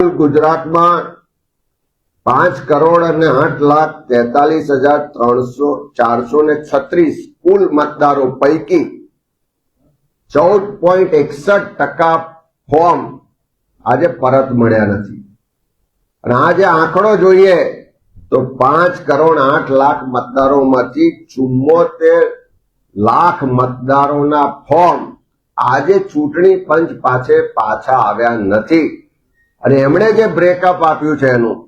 ગુજરાતમાં 5,08,43,436 કુલ મતદારો પૈકી 14.61% ફોર્મ આજે પરત મળ્યા નથી. અને આ જે આંકડો જોઈએ તો 5,08,00,000 મતદારોમાંથી 74 લાખ મતદારોના ફોર્મ આજે ચૂંટણી પંચ પાસે પાછા આવ્યા નથી. અને એમણે જે બ્રેકઅપ આપ્યું છે એનું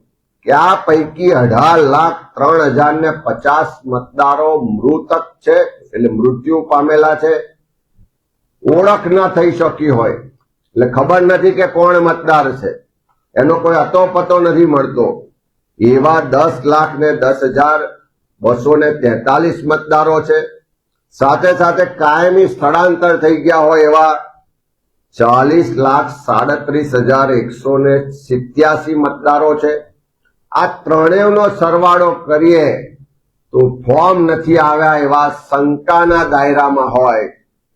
કે આ પૈકી 18,03,050 મતદારો મૃતક છે, એટલે મૃત્યુ પામેલા છે, ઓળખ ન થઈ શકી હોય, એટલે ખબર નથી કે કોણ મતદાર છે, એનો કોઈ અતો પતો નથી મળતો. એવા 10,10,243 મતદારો છે. સાથે સાથે કાયમી સ્થળાંતર થઈ ગયા હોય એવા 40,37,187 મતદારો છે. આ ત્રણેયનો સરવાળો કરીએ તો ફોર્મ નથી આવ્યા એવા શંકાના દાયરામાં હોય,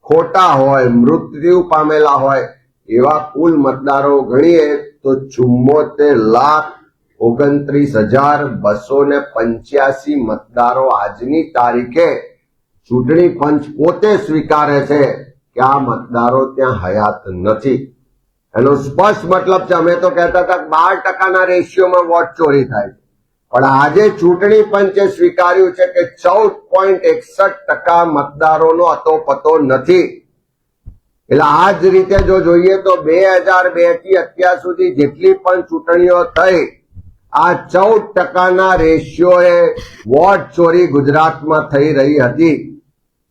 ખોટા હોય, મૃત્યુ પામેલા હોય એવા કુલ મતદારો ગણીએ તો 74,29,285 મતદારો આજની તારીખે ચૂંટણી પંચ પોતે સ્વીકારે છે કે આ મતદારો ત્યાં હયાત નથી. એનો સ્પષ્ટ મતલબ છે, અમે તો કહેતા હતા કે 12% રેશિયોમાં વોટ ચોરી થાય, પણ આજે ચૂંટણી પંચે સ્વીકાર્યું છે કે 14.61% મતદારોનો અતોપતો નથી. એટલે આ જ રીતે જો જોઈએ તો 2002 થી અત્યાર સુધી જેટલી પણ ચૂંટણીઓ થઈ, આ 14% રેશિયોએ વોટ ચોરી ગુજરાતમાં થઈ રહી હતી.